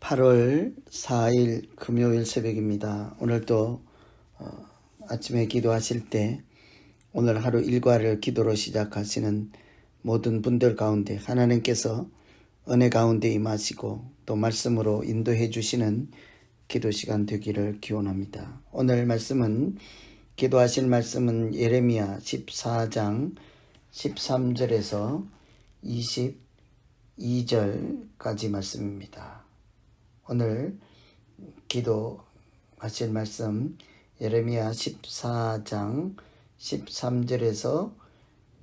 8월 4일 금요일 새벽입니다. 오늘도 아침에 기도하실 때 오늘 하루 일과를 기도로 시작하시는 모든 분들 가운데 하나님께서 은혜 가운데 임하시고 또 말씀으로 인도해 주시는 기도 시간 되기를 기원합니다. 오늘 말씀은 기도하실 말씀은 예레미야 14장 13절에서 22절까지 말씀입니다. 오늘 기도하실 말씀 예레미야 14장 13절에서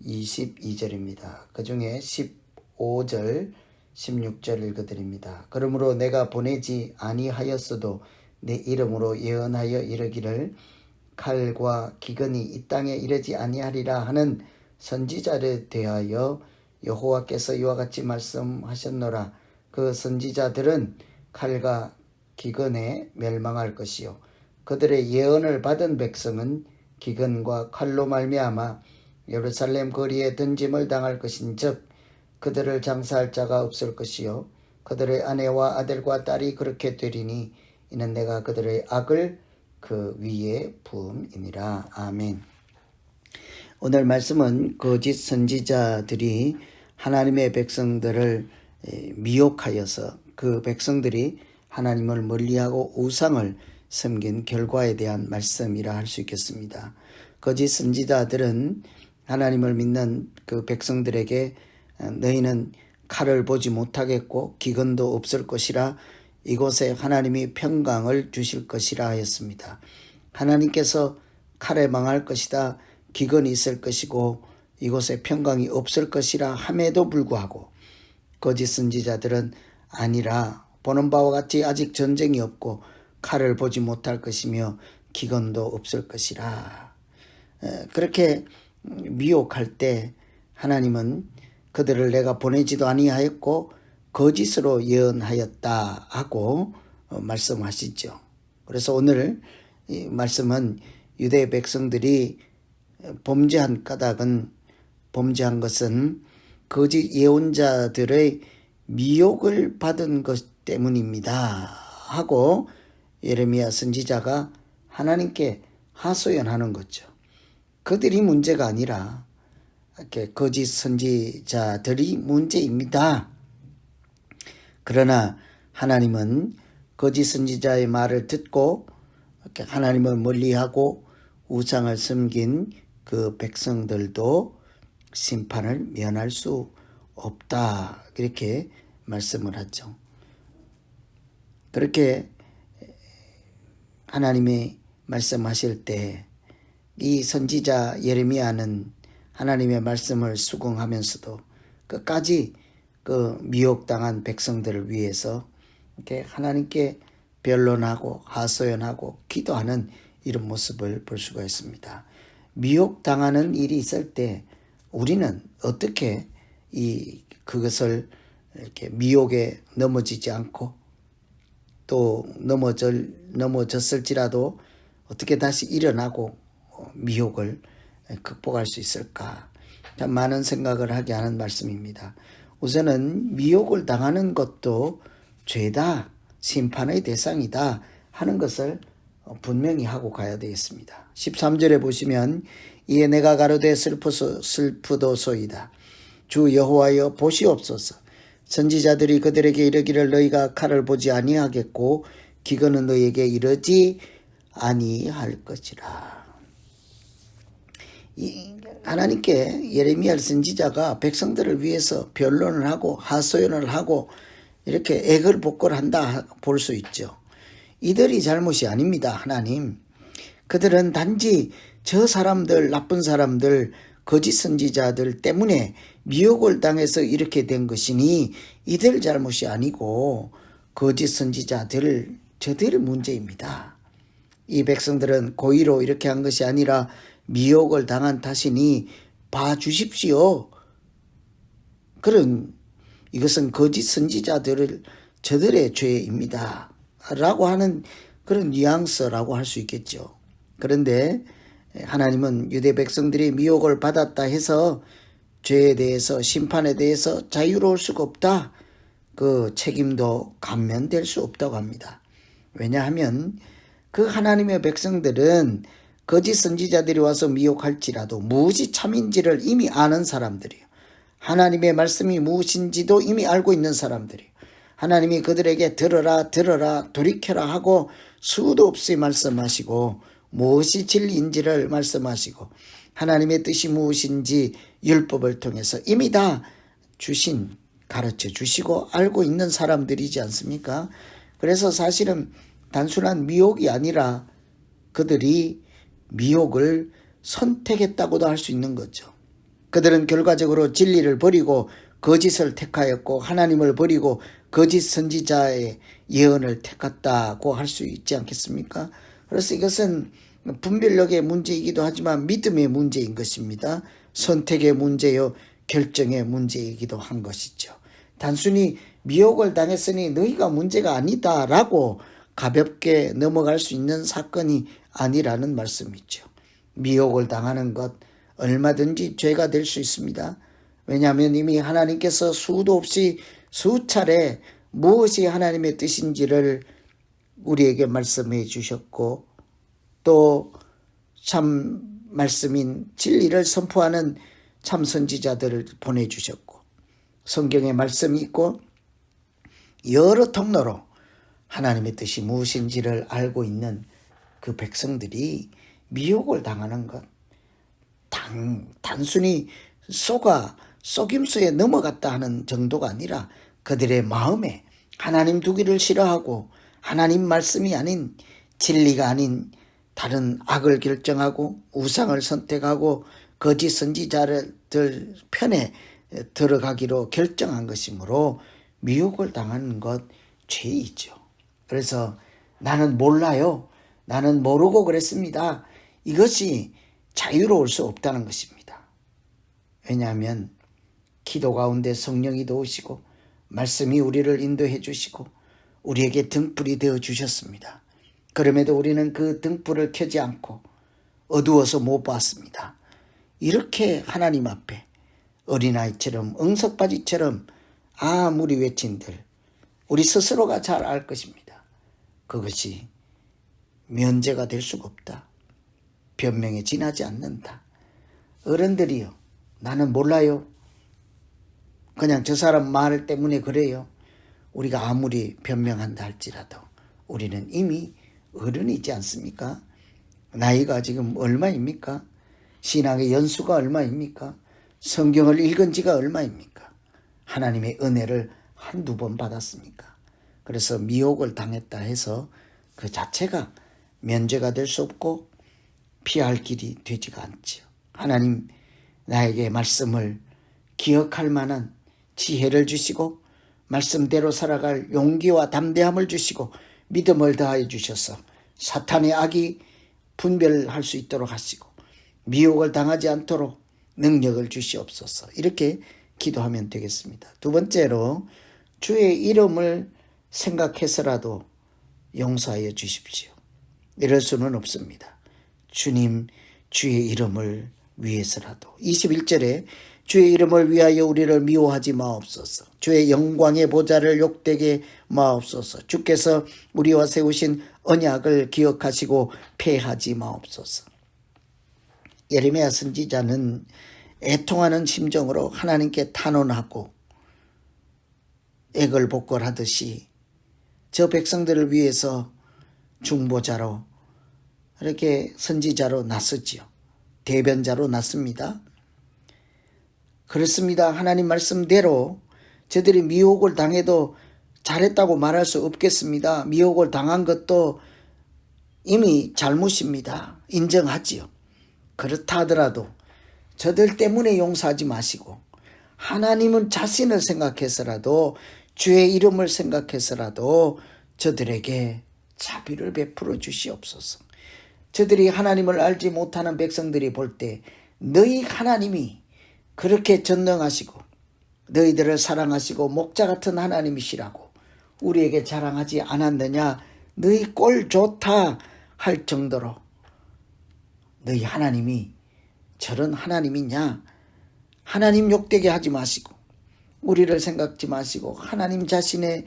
22절입니다. 그 중에 15절 16절 읽어드립니다. 그러므로 내가 보내지 아니하였어도 내 이름으로 예언하여 이르기를 칼과 기근이 이 땅에 이르지 아니하리라 하는 선지자를 대하여 여호와께서 이와 같이 말씀하셨노라. 그 선지자들은 칼과 기근에 멸망할 것이요 그들의 예언을 받은 백성은 기근과 칼로 말미암아 예루살렘 거리에 던짐을 당할 것인즉 그들을 장사할 자가 없을 것이요 그들의 아내와 아들과 딸이 그렇게 되리니 이는 내가 그들의 악을 그 위에 부음이니라. 아멘. 오늘 말씀은 거짓 선지자들이 하나님의 백성들을 미혹하여서 그 백성들이 하나님을 멀리하고 우상을 섬긴 결과에 대한 말씀이라 할 수 있겠습니다. 거짓 선지자들은 하나님을 믿는 그 백성들에게 너희는 칼을 보지 못하겠고 기근도 없을 것이라 이곳에 하나님이 평강을 주실 것이라 하였습니다. 하나님께서 칼에 망할 것이다, 기근이 있을 것이고 이곳에 평강이 없을 것이라 함에도 불구하고 거짓 선지자들은 아니라 보는 바와 같이 아직 전쟁이 없고 칼을 보지 못할 것이며 기근도 없을 것이라. 그렇게 미혹할 때 하나님은 그들을 내가 보내지도 아니하였고 거짓으로 예언하였다 하고 말씀하시죠. 그래서 오늘 이 말씀은 유대 백성들이 범죄한 것은 거짓 예언자들의 미혹을 받은 것 때문입니다 하고 예레미야 선지자가 하나님께 하소연하는 거죠. 그들이 문제가 아니라 이렇게 거짓 선지자들이 문제입니다. 그러나 하나님은 거짓 선지자의 말을 듣고 이렇게 하나님을 멀리하고 우상을 섬긴 그 백성들도 심판을 면할 수 없다. 이렇게 말씀을 하죠. 그렇게 하나님이 말씀하실 때 이 선지자 예레미야는 하나님의 말씀을 수긍하면서도 끝까지 그 미혹당한 백성들을 위해서 이렇게 하나님께 변론하고 하소연하고 기도하는 이런 모습을 볼 수가 있습니다. 미혹당하는 일이 있을 때 우리는 어떻게 그것을 이렇게 미혹에 넘어지지 않고 또 넘어졌을지라도 어떻게 다시 일어나고 미혹을 극복할 수 있을까? 참 많은 생각을 하게 하는 말씀입니다. 우선은 미혹을 당하는 것도 죄다, 심판의 대상이다 하는 것을 분명히 하고 가야 되겠습니다. 13절에 보시면 이에 내가 가로되 슬프도소이다. 주 여호와여 보시옵소서. 선지자들이 그들에게 이르기를 너희가 칼을 보지 아니하겠고 기근은 너희에게 이르지 아니할 것이라. 하나님께 예레미야 선지자가 백성들을 위해서 변론을 하고 하소연을 하고 이렇게 애걸복걸한다 볼 수 있죠. 이들이 잘못이 아닙니다. 하나님. 그들은 단지 저 사람들, 나쁜 사람들, 거짓 선지자들 때문에 미혹을 당해서 이렇게 된 것이니 이들 잘못이 아니고 거짓 선지자들, 저들 문제입니다. 이 백성들은 고의로 이렇게 한 것이 아니라 미혹을 당한 탓이니 봐주십시오. 이것은 거짓 저들의 죄입니다. 라고 하는 그런 뉘앙스라고 할 수 있겠죠. 그런데 하나님은 유대 백성들이 미혹을 받았다 해서 죄에 대해서 심판에 대해서 자유로울 수가 없다. 그 책임도 감면될 수 없다고 합니다. 왜냐하면 그 하나님의 백성들은 거짓 선지자들이 와서 미혹할지라도 무엇이 참인지를 이미 아는 사람들이에요. 하나님의 말씀이 무엇인지도 이미 알고 있는 사람들이에요. 하나님이 그들에게 들어라 돌이켜라 하고 수도 없이 말씀하시고 무엇이 진리인지를 말씀하시고 하나님의 뜻이 무엇인지 율법을 통해서 이미 다 가르쳐 주시고 알고 있는 사람들이지 않습니까? 그래서 사실은 단순한 미혹이 아니라 그들이 미혹을 선택했다고도 할 수 있는 거죠. 그들은 결과적으로 진리를 버리고 거짓을 택하였고 하나님을 버리고 거짓 선지자의 예언을 택했다고 할 수 있지 않겠습니까? 그래서 이것은 분별력의 문제이기도 하지만 믿음의 문제인 것입니다. 선택의 문제요 결정의 문제이기도 한 것이죠. 단순히 미혹을 당했으니 너희가 문제가 아니다라고 가볍게 넘어갈 수 있는 사건이 아니라는 말씀이죠. 미혹을 당하는 것 얼마든지 죄가 될 수 있습니다. 왜냐하면 이미 하나님께서 수도 없이 수차례 무엇이 하나님의 뜻인지를 우리에게 말씀해 주셨고 또 참 말씀인 진리를 선포하는 참 선지자들을 보내주셨고 성경에 말씀이 있고 여러 통로로 하나님의 뜻이 무엇인지를 알고 있는 그 백성들이 미혹을 당하는 것 단순히 속임수에 넘어갔다 하는 정도가 아니라 그들의 마음에 하나님 두기를 싫어하고 하나님 말씀이 아닌 진리가 아닌 다른 악을 결정하고 우상을 선택하고 거짓 선지자들 편에 들어가기로 결정한 것이므로 미혹을 당하는 것 죄이죠. 그래서 나는 몰라요. 나는 모르고 그랬습니다. 이것이 자유로울 수 없다는 것입니다. 왜냐하면 기도 가운데 성령이 도우시고 말씀이 우리를 인도해 주시고 우리에게 등불이 되어 주셨습니다. 그럼에도 우리는 그 등불을 켜지 않고 어두워서 못 봤습니다. 이렇게 하나님 앞에 어린아이처럼 응석바지처럼 아무리 외친들 우리 스스로가 잘 알 것입니다. 그것이 면제가 될 수가 없다. 변명에 지나지 않는다. 어른들이요. 나는 몰라요. 그냥 저 사람 말 때문에 그래요. 우리가 아무리 변명한다 할지라도 우리는 이미 어른이지 않습니까? 나이가 지금 얼마입니까? 신앙의 연수가 얼마입니까? 성경을 읽은 지가 얼마입니까? 하나님의 은혜를 한두 번 받았습니까? 그래서 미혹을 당했다 해서 그 자체가 면죄가 될 수 없고 피할 길이 되지가 않지요. 하나님 나에게 말씀을 기억할 만한 지혜를 주시고 말씀대로 살아갈 용기와 담대함을 주시고 믿음을 더하여 주셔서 사탄의 악이 분별할 수 있도록 하시고 미혹을 당하지 않도록 능력을 주시옵소서. 이렇게 기도하면 되겠습니다. 두 번째로 주의 이름을 생각해서라도 용서하여 주십시오. 이럴 수는 없습니다. 주님 주의 이름을 위해서라도 21절에 주의 이름을 위하여 우리를 미워하지 마옵소서. 주의 영광의 보좌를 욕되게 마옵소서. 주께서 우리와 세우신 언약을 기억하시고 폐하지 마옵소서. 예레미야 선지자는 애통하는 심정으로 하나님께 탄원하고 애걸복걸하듯이 저 백성들을 위해서 중보자로 이렇게 선지자로 나섰지요. 대변자로 났습니다. 그렇습니다. 하나님 말씀대로 저들이 미혹을 당해도 잘했다고 말할 수 없겠습니다. 미혹을 당한 것도 이미 잘못입니다. 인정하지요. 그렇다 하더라도 저들 때문에 용서하지 마시고 하나님은 자신을 생각해서라도 주의 이름을 생각해서라도 저들에게 자비를 베풀어 주시옵소서. 저들이 하나님을 알지 못하는 백성들이 볼 때 너희 하나님이 그렇게 전능하시고 너희들을 사랑하시고 목자 같은 하나님이시라고 우리에게 자랑하지 않았느냐, 너희 꼴 좋다 할 정도로 너희 하나님이 저런 하나님이냐, 하나님 욕되게 하지 마시고 우리를 생각지 마시고 하나님 자신의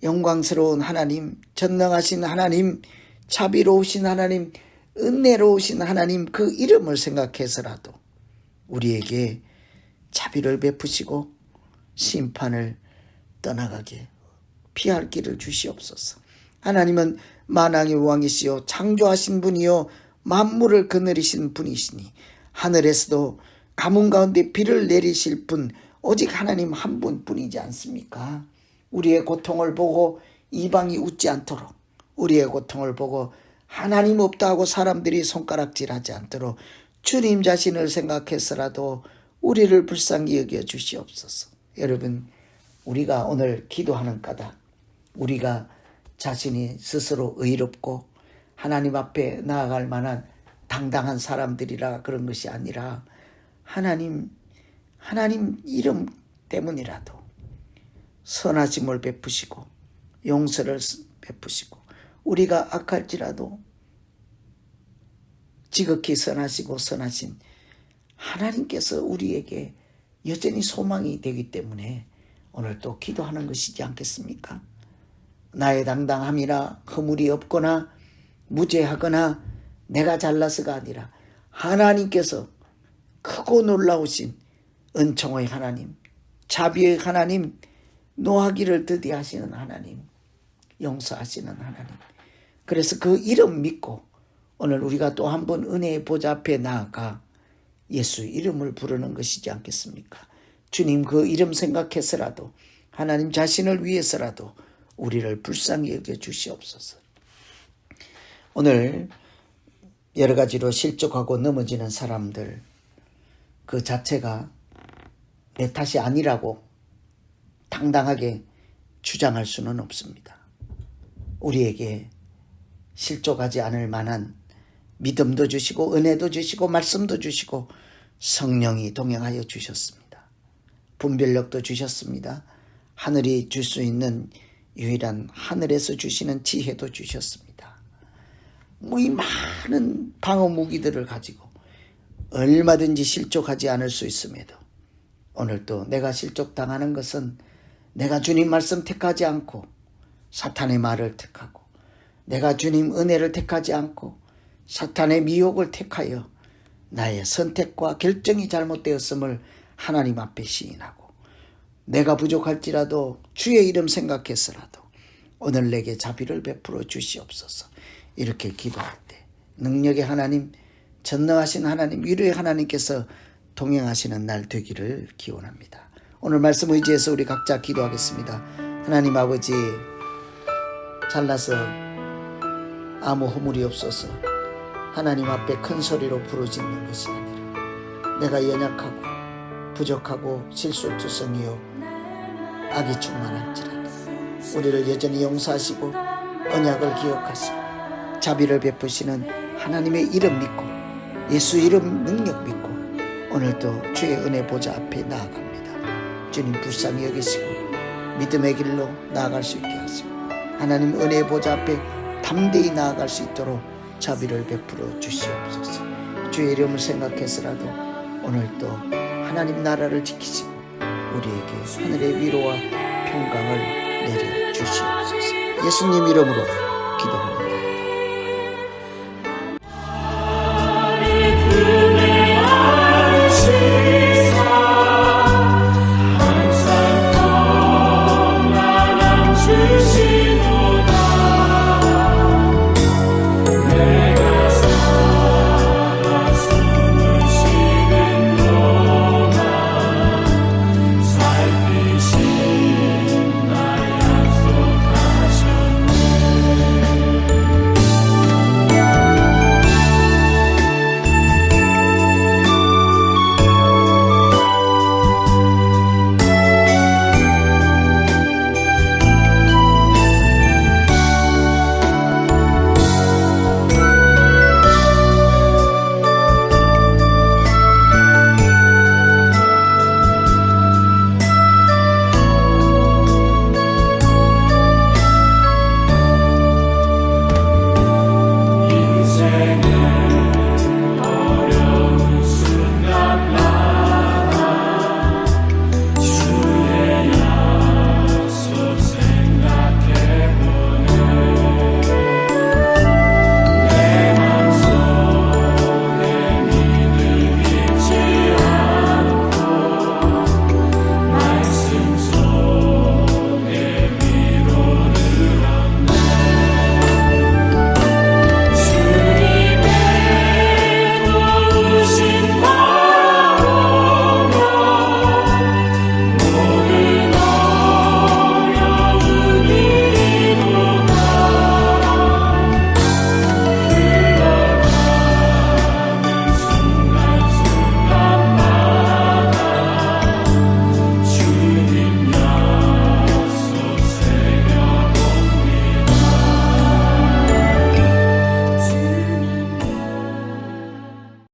영광스러운 하나님, 전능하신 하나님, 자비로우신 하나님, 은혜로우신 하나님 그 이름을 생각해서라도 우리에게 자비를 베푸시고 심판을 떠나가게 피할 길을 주시옵소서. 하나님은 만왕의 왕이시요 창조하신 분이요 만물을 거느리신 분이시니 하늘에서도 가뭄 가운데 비를 내리실 분 오직 하나님 한 분뿐이지 않습니까? 우리의 고통을 보고 이방이 웃지 않도록, 우리의 고통을 보고 하나님 없다 하고 사람들이 손가락질하지 않도록 주님 자신을 생각해서라도 우리를 불쌍히 여겨 주시옵소서. 여러분, 우리가 오늘 기도하는 까닭, 우리가 자신이 스스로 의롭고 하나님 앞에 나아갈 만한 당당한 사람들이라 그런 것이 아니라 하나님 이름 때문이라도 선하심을 베푸시고 용서를 베푸시고 우리가 악할지라도 지극히 선하시고 선하신 하나님께서 우리에게 여전히 소망이 되기 때문에 오늘 또 기도하는 것이지 않겠습니까? 나의 당당함이나 허물이 없거나 무죄하거나 내가 잘나서가 아니라 하나님께서 크고 놀라우신 은총의 하나님, 자비의 하나님, 노하기를 더디하시는 하나님, 용서하시는 하나님. 그래서 그 이름 믿고 오늘 우리가 또 한 번 은혜의 보좌 앞에 나아가 예수 이름을 부르는 것이지 않겠습니까? 주님 그 이름 생각해서라도 하나님 자신을 위해서라도 우리를 불쌍히 여겨 주시옵소서. 오늘 여러 가지로 실족하고 넘어지는 사람들 그 자체가 내 탓이 아니라고 당당하게 주장할 수는 없습니다. 우리에게 실족하지 않을 만한 믿음도 주시고 은혜도 주시고 말씀도 주시고 성령이 동행하여 주셨습니다. 분별력도 주셨습니다. 하늘이 줄 수 있는 유일한 하늘에서 주시는 지혜도 주셨습니다. 이 많은 방어 무기들을 가지고 얼마든지 실족하지 않을 수 있음에도 오늘도 내가 실족당하는 것은 내가 주님 말씀 택하지 않고 사탄의 말을 택하고 내가 주님 은혜를 택하지 않고 사탄의 미혹을 택하여 나의 선택과 결정이 잘못되었음을 하나님 앞에 시인하고 내가 부족할지라도 주의 이름 생각해서라도 오늘 내게 자비를 베풀어 주시옵소서. 이렇게 기도할 때 능력의 하나님, 전능하신 하나님, 위로의 하나님께서 동행하시는 날 되기를 기원합니다. 오늘 말씀 의지해서 우리 각자 기도하겠습니다. 하나님 아버지, 잘나서 아무 허물이 없어서 하나님 앞에 큰 소리로 부르짖는 것이 아니라 내가 연약하고 부족하고 실수투성이요 악이 충만할지라도 우리를 여전히 용서하시고 언약을 기억하시고 자비를 베푸시는 하나님의 이름 믿고 예수 이름 능력 믿고 오늘도 주의 은혜 보좌 앞에 나아갑니다. 주님 불쌍히 여기시고 믿음의 길로 나아갈 수 있게 하시고 하나님 은혜의 보좌 앞에 담대히 나아갈 수 있도록 자비를 베풀어 주시옵소서. 주의 이름을 생각해서라도 오늘도 하나님 나라를 지키시고 우리에게 하늘의 위로와 평강을 내려 주시옵소서. 예수님 이름으로